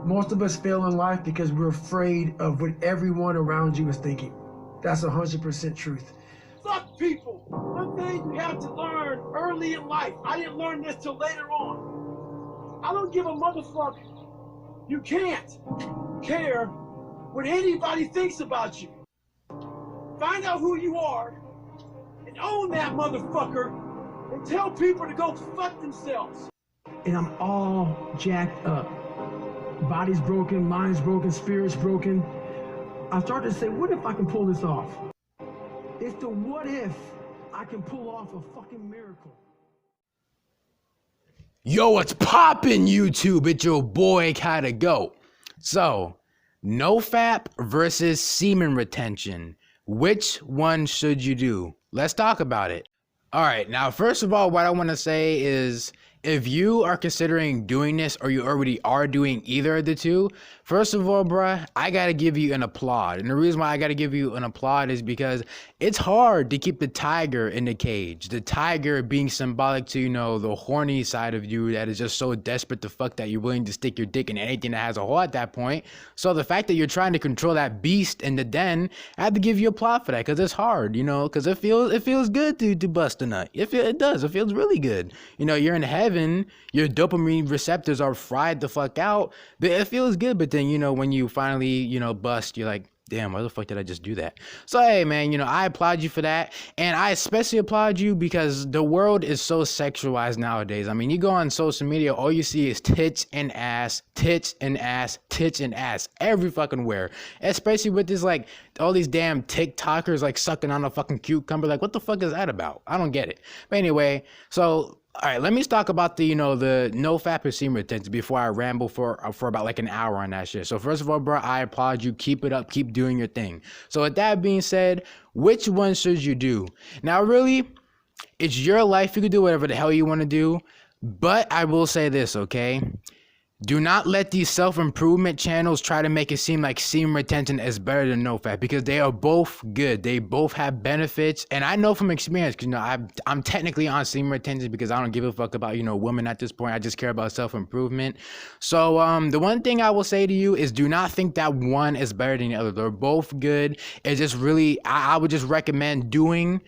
Most of us fail in life because we're afraid of what everyone around you is thinking. That's 100% truth. Fuck people. One thing you have to learn early in life. I didn't learn this till later on. I don't give a motherfucker. You can't care what anybody thinks about you. Find out who you are and own that motherfucker and tell people to go fuck themselves. And I'm all jacked up. Body's broken, mind's broken, spirit's broken. I started to say, what if I can pull this off? It's the what if I can pull off a fucking miracle. Yo, what's poppin', YouTube? It's your boy Kinda Goat. So, Nofap versus semen retention. Which one should you do? Let's talk about it. All right, now first of all, what I want to say is, if you are considering doing this or you already are doing either of the two, first of all, bruh, I gotta give you an applaud. And the reason why I gotta give you an applaud is because it's hard to keep the tiger in the cage. The tiger being symbolic to, you know, the horny side of you that is just so desperate to fuck that you're willing to stick your dick in anything that has a hole at that point. So the fact that you're trying to control that beast in the den, I have to give you applaud for that, because it's hard, you know, because it feels good to bust a nut. It does. It feels really good. You know, you're in heaven. Your dopamine receptors are fried the fuck out, but it feels good. But then, you know, when you finally, you know, bust, you're like, damn, why the fuck did I just do that? So, hey, man, you know, I applaud you for that. And I especially applaud you because the world is so sexualized nowadays. I mean, you go on social media, all you see is tits and ass, tits and ass, tits and ass, every fucking where. Especially with this, like, all these damn TikTokers, like, sucking on a fucking cucumber. Like, what the fuck is that about? I don't get it. But anyway, so... all right, let me talk about the, you know, the Nofap or semen retention before I ramble for about like an hour on that shit. So first of all, bro, I applaud you. Keep it up. Keep doing your thing. So with that being said, which one should you do? Now, really, it's your life. You can do whatever the hell you want to do. But I will say this, okay? Do not let these self-improvement channels try to make it seem like semen retention is better than Nofap, because they are both good. They both have benefits, and I know from experience, because, you know, I'm technically on semen retention because I don't give a fuck about, you know, women at this point. I just care about self-improvement. So the one thing I will say to you is, do not think that one is better than the other. They're both good. It's just really, I would just recommend doing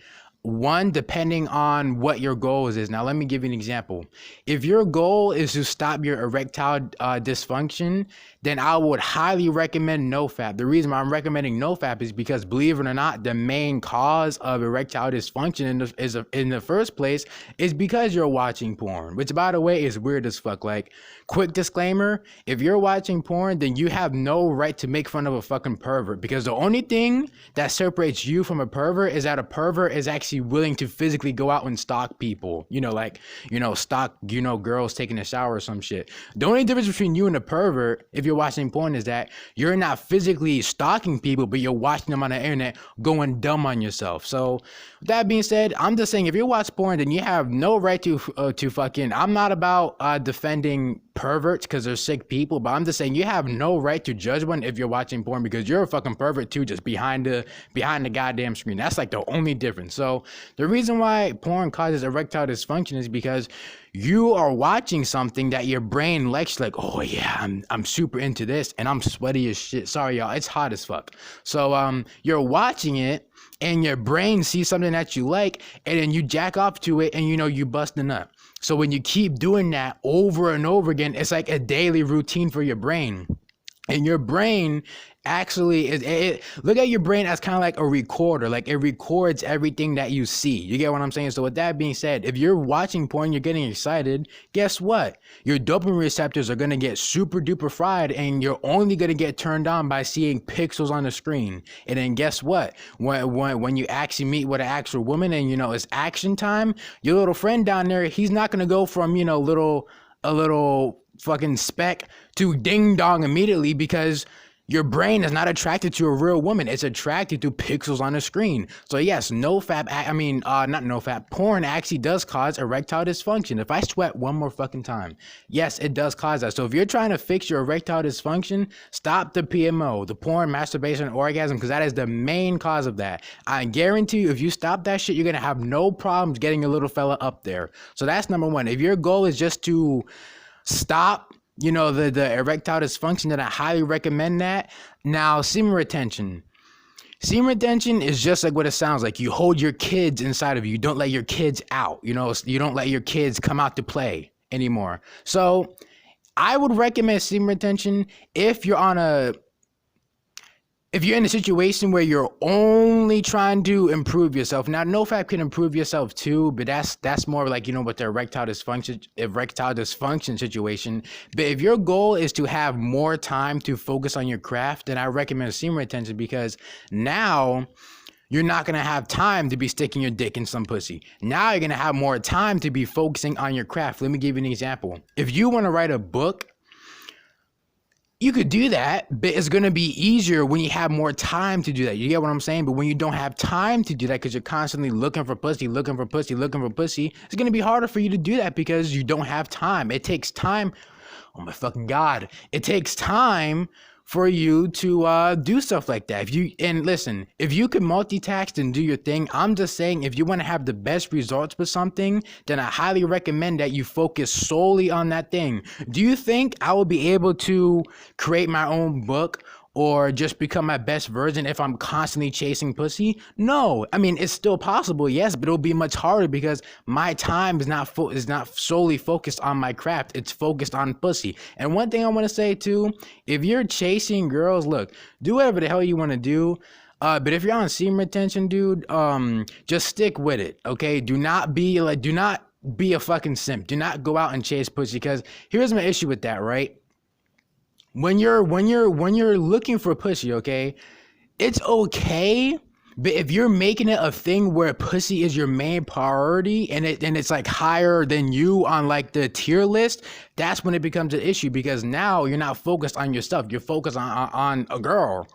one depending on what your goals is. Now, let me give you an example. If your goal is to stop your erectile dysfunction, then I would highly recommend Nofap. The reason why I'm recommending Nofap is because, believe it or not, the main cause of erectile dysfunction in the first place is because you're watching porn, which, by the way, is weird as fuck. Like, quick disclaimer, if you're watching porn, then you have no right to make fun of a fucking pervert, because the only thing that separates you from a pervert is that a pervert is actually willing to physically go out and stalk people, you know, like, you know, stalk, you know, girls taking a shower or some shit. The only difference between you and a pervert, if you're watching porn, is that you're not physically stalking people, but you're watching them on the internet going dumb on yourself. So with that being said, I'm just saying, if you watch porn, then you have no right to fucking, I'm not about defending perverts because they're sick people, but I'm just saying you have no right to judge one if you're watching porn, because you're a fucking pervert too, just behind the goddamn screen. That's like the only difference. So the reason why porn causes erectile dysfunction is because you are watching something that your brain likes, like, oh yeah, I'm super into this and I'm sweaty as shit. Sorry y'all, it's hot as fuck. So you're watching it and your brain sees something that you like, and then you jack off to it, and, you know, you bust a nut. So when you keep doing that over and over again, it's like a daily routine for your brain. And your brain actually look at your brain as kind of like a recorder. Like, it records everything that you see. You get what I'm saying? So with that being said, if you're watching porn, you're getting excited, guess what? Your dopamine receptors are going to get super duper fried, and you're only going to get turned on by seeing pixels on the screen. And then guess what? When you actually meet with an actual woman and, you know, it's action time, your little friend down there, he's not going to go from, you know, a little fucking speck to ding dong immediately, because your brain is not attracted to a real woman. It's attracted to pixels on the screen. So yes, not Nofap, porn actually does cause erectile dysfunction. If I sweat one more fucking time, yes, it does cause that. So if you're trying to fix your erectile dysfunction, stop the PMO, the porn, masturbation, orgasm, because that is the main cause of that. I guarantee you, if you stop that shit, you're gonna have no problems getting your little fella up there. So that's number one. If your goal is just to stop you know, the erectile dysfunction, then I highly recommend that. Now, semen retention. Semen retention is just like what it sounds like. You hold your kids inside of you. You don't let your kids out. You know, you don't let your kids come out to play anymore. So I would recommend semen retention if you're in a situation where you're only trying to improve yourself. Now, Nofap can improve yourself too, but that's more like, you know, with the erectile dysfunction situation. But if your goal is to have more time to focus on your craft, then I recommend semen retention, because now you're not going to have time to be sticking your dick in some pussy. Now you're going to have more time to be focusing on your craft. Let me give you an example. If you want to write a book, you could do that, but it's going to be easier when you have more time to do that. You get what I'm saying? But when you don't have time to do that because you're constantly looking for pussy, it's going to be harder for you to do that because you don't have time. It takes time. Oh my fucking God. It takes time for you to do stuff like that. Listen, if you can multitask and do your thing, I'm just saying, if you want to have the best results with something, then I highly recommend that you focus solely on that thing. Do you think I will be able to create my own book or just become my best version if I'm constantly chasing pussy? No. I mean, it's still possible, yes, but it'll be much harder because my time is not solely focused on my craft. It's focused on pussy. And one thing I want to say too, if you're chasing girls, look, do whatever the hell you want to do. But if you're on semen retention, dude, just stick with it, okay? Do not be a fucking simp. Do not go out and chase pussy, because here's my issue with that, right? When you're looking for pussy, okay, it's okay, but if you're making it a thing where pussy is your main priority and it's like higher than you on like the tier list, that's when it becomes an issue, because now you're not focused on yourself. You're focused on a girl,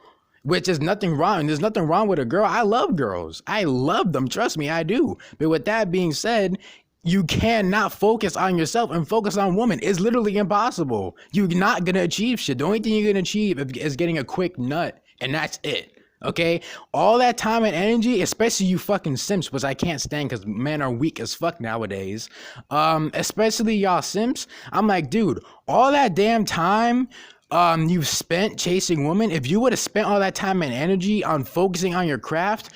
which is nothing wrong. There's nothing wrong with a girl. I love girls. I love them. Trust me, I do. But with that being said, you cannot focus on yourself and focus on women. It's literally impossible. You're not going to achieve shit. The only thing you're going to achieve is getting a quick nut, and that's it. Okay? All that time and energy, especially you fucking simps, which I can't stand because men are weak as fuck nowadays. Especially y'all simps. I'm like, dude, all that damn time you've spent chasing women, if you would have spent all that time and energy on focusing on your craft,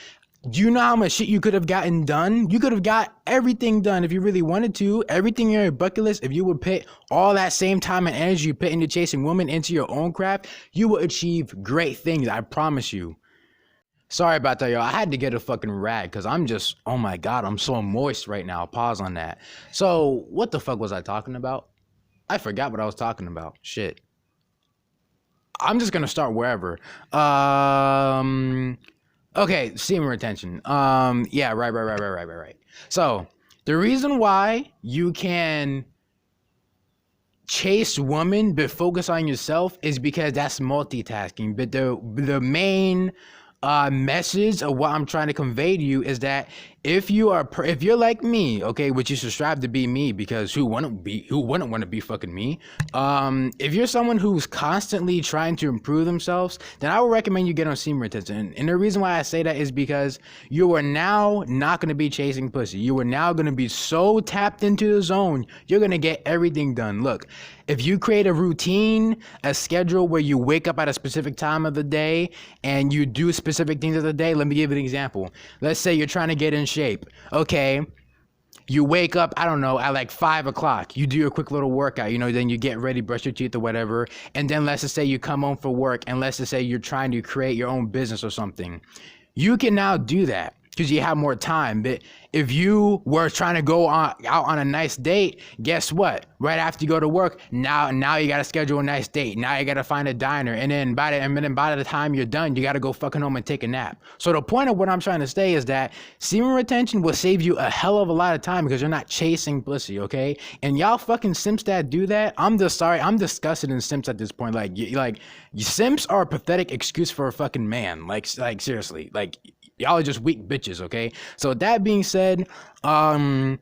do you know how much shit you could have gotten done? You could have got everything done if you really wanted to. Everything in your bucket list, if you would put all that same time and energy you put into chasing women into your own craft, you will achieve great things, I promise you. Sorry about that, y'all. I had to get a fucking rag because I'm just, oh my God, I'm so moist right now. Pause on that. So, what the fuck was I talking about? I forgot what I was talking about. Shit. I'm just gonna start wherever. Okay, semen retention. Yeah, right. So, the reason why you can chase women but focus on yourself is because that's multitasking. But the main message of what I'm trying to convey to you is that if you're like me, okay, which you should strive to be me, because who wouldn't want to be fucking me? If you're someone who's constantly trying to improve themselves, then I would recommend you get on semen retention. And the reason why I say that is because you are now not going to be chasing pussy. You are now going to be so tapped into the zone, you're going to get everything done. Look, if you create a routine, a schedule where you wake up at a specific time of the day and you do specific things of the day, let me give you an example. Let's say you're trying to get in shape. Okay, you wake up, I don't know, at like 5 o'clock. You do a quick little workout, you know, then you get ready, brush your teeth or whatever. And then let's just say you come home for work, and let's just say you're trying to create your own business or something. You can now do that because you have more time. But if you were trying to go out on a nice date, guess what? Right after you go to work, now you got to schedule a nice date. Now you got to find a diner. And then by the time you're done, you got to go fucking home and take a nap. So the point of what I'm trying to say is that semen retention will save you a hell of a lot of time because you're not chasing pussy, okay? And y'all fucking simps that do that, I'm just sorry. I'm disgusted in simps at this point. Like simps are a pathetic excuse for a fucking man. Like seriously, like, y'all are just weak bitches, okay? So with that being said, I'm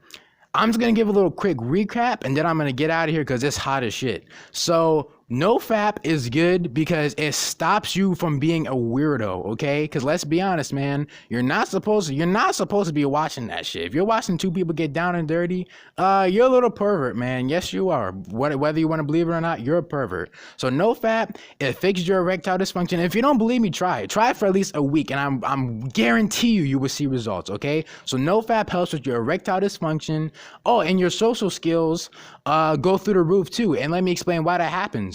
just gonna give a little quick recap and then I'm gonna get out of here because it's hot as shit. So Nofap is good because it stops you from being a weirdo, okay? Because let's be honest, man, you're not supposed to be watching that shit. If you're watching two people get down and dirty, you're a little pervert, man. Yes, you are. Whether you want to believe it or not, you're a pervert. So Nofap, it fixes your erectile dysfunction. If you don't believe me, try it. Try it for at least a week, and I'm guarantee you will see results, okay? So Nofap helps with your erectile dysfunction. Oh, and your social skills go through the roof too. And let me explain why that happens.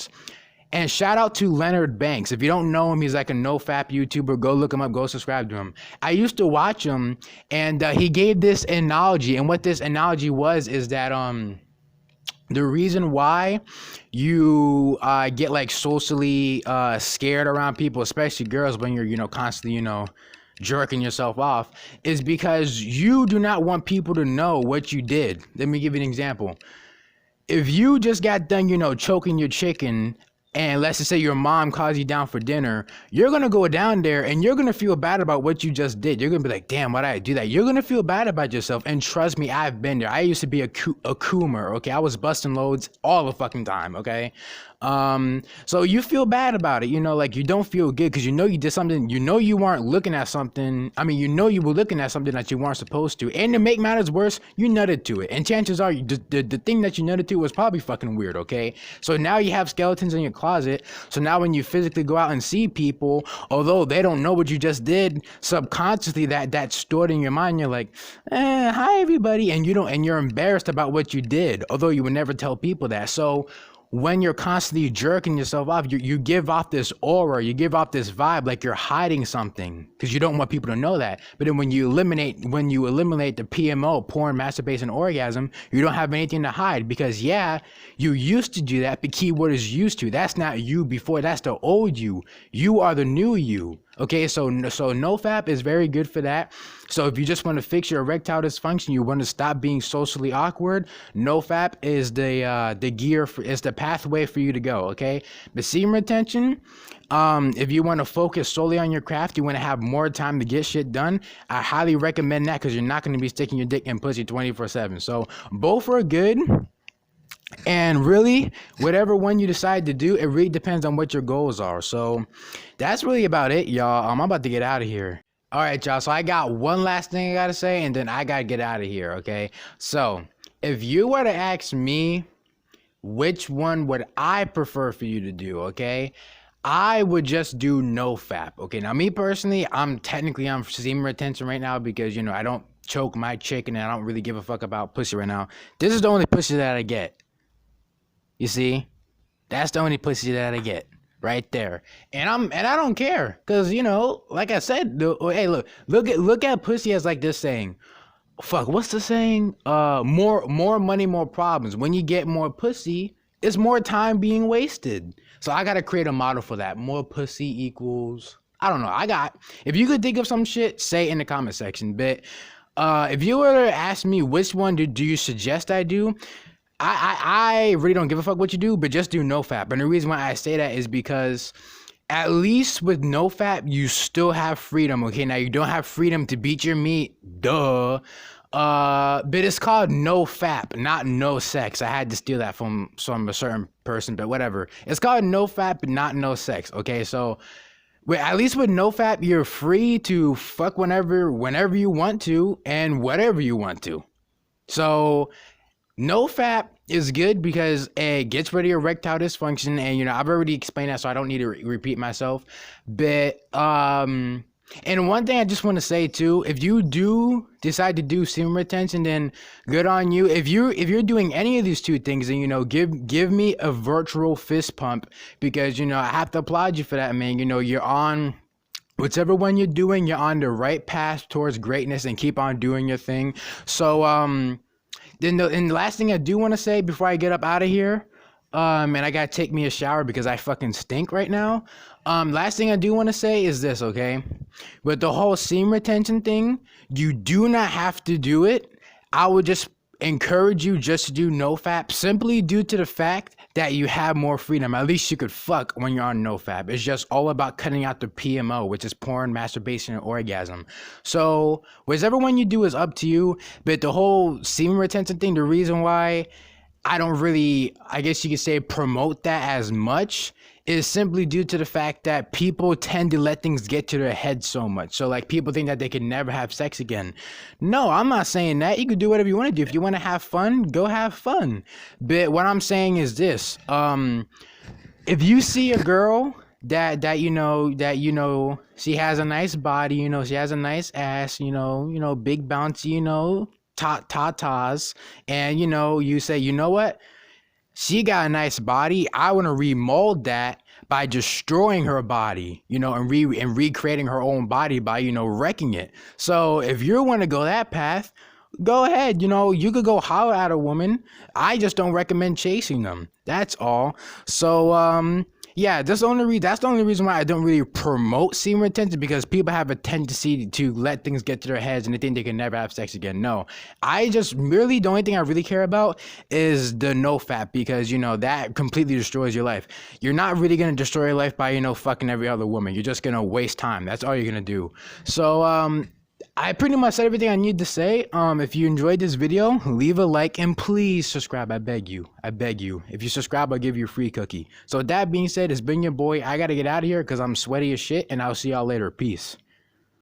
And shout out to Leonard Banks. If you don't know him, he's like a Nofap YouTuber. Go look him up. Go subscribe to him. I used to watch him, and he gave this analogy. And what this analogy was is that the reason why you get like socially scared around people, especially girls, when you're constantly jerking yourself off, is because you do not want people to know what you did. Let me give you an example. If you just got done, choking your chicken, and let's just say your mom calls you down for dinner, you're going to go down there and you're going to feel bad about what you just did. You're going to be like, damn, why did I do that? You're going to feel bad about yourself. And trust me, I've been there. I used to be a coomer, okay? I was busting loads all the fucking time, okay? So you feel bad about it, like you don't feel good because you did something, you weren't looking at something. I mean, you were looking at something that you weren't supposed to. And to make matters worse, you nutted to it. And chances are the thing that you nutted to was probably fucking weird, okay? So now you have skeletons in your closet. So now when you physically go out and see people, although they don't know what you just did, subconsciously that's stored in your mind. You're like, hi everybody. And you're embarrassed about what you did, although you would never tell people that. So when you're constantly jerking yourself off, you give off this aura, you give off this vibe like you're hiding something because you don't want people to know that. But then when you eliminate the PMO, porn, masturbation, orgasm, you don't have anything to hide because you used to do that. The key word is used to. That's not you before. That's the old you. You are the new you. Okay, so Nofap is very good for that. So if you just want to fix your erectile dysfunction, you want to stop being socially awkward, Nofap is the pathway for you to go. Okay, but semen retention, if you want to focus solely on your craft, you want to have more time to get shit done, I highly recommend that because you're not going to be sticking your dick in pussy 24/7. So both are good. And really, whatever one you decide to do, it really depends on what your goals are. So that's really about it, y'all. I'm about to get out of here. All right, y'all. So I got one last thing I got to say, and then I got to get out of here, okay? So if you were to ask me which one would I prefer for you to do, okay? I would just do Nofap. Okay, now me personally, I'm on semen retention right now because, I don't choke my chicken and I don't really give a fuck about pussy right now. This is the only pussy that I get. You see, that's the only pussy that I get right there, and I don't care, cause like I said, hey, look at pussy as like this saying, fuck, what's the saying? More money, more problems. When you get more pussy, it's more time being wasted. So I gotta create a model for that. More pussy equals, I don't know. If you could think of some shit, say it in the comment section. But if you were to ask me which one do you suggest I do, I really don't give a fuck what you do, but just do Nofap. And the reason why I say that is because at least with Nofap, you still have freedom, okay? Now, you don't have freedom to beat your meat, duh. But it's called Nofap, not no sex. I had to steal that from a certain person, but whatever. It's called Nofap, not no sex, okay? So, at least with Nofap, you're free to fuck whenever you want to and whatever you want to. So Nofap is good because it gets rid of your erectile dysfunction, and I've already explained that, so I don't need to repeat myself. But and one thing I just want to say too, if you do decide to do semen retention, then good on you. If you're doing any of these two things, then give me a virtual fist pump because I have to applaud you for that, man. You're on. Whichever one you're doing, you're on the right path towards greatness, and keep on doing your thing. So Then the last thing I do want to say before I get up out of here, and I gotta take me a shower because I fucking stink right now. Last thing I do want to say is this, okay? With the whole semen retention thing, you do not have to do it. I would just encourage you just to do Nofap simply due to the fact that you have more freedom. At least you could fuck when you're on Nofap. It's just all about cutting out the PMO, which is porn, masturbation, and orgasm. So whichever one you do is up to you. But the whole semen retention thing, the reason why I don't really, I guess you could say, promote that as much is simply due to the fact that people tend to let things get to their head so much. So like people think that they can never have sex again. No, I'm not saying that. You can do whatever you want to do. If you want to have fun, go have fun. But what I'm saying is this, if you see a girl that you know she has a nice body, you know, she has a nice ass, you know, big bouncy, you know, tatas, and you know, you say, you know what? She got a nice body. I want to remold that by destroying her body, you know, and recreating her own body by, you know, wrecking it. So if you want to go that path, go ahead. You know, you could go holler at a woman. I just don't recommend chasing them. That's all. So, yeah, that's the only reason why I don't really promote semen retention, because people have a tendency to let things get to their heads and they think they can never have sex again. No, I just really, the only thing I really care about is the Nofap, because, you know, that completely destroys your life. You're not really going to destroy your life by, you know, fucking every other woman. You're just going to waste time. That's all you're going to do. So, I pretty much said everything I need to say. If you enjoyed this video, leave a like and please subscribe. I beg you. If you subscribe, I'll give you a free cookie. So with that being said, it's been your boy. I gotta get out of here because I'm sweaty as shit, and I'll see y'all later. Peace.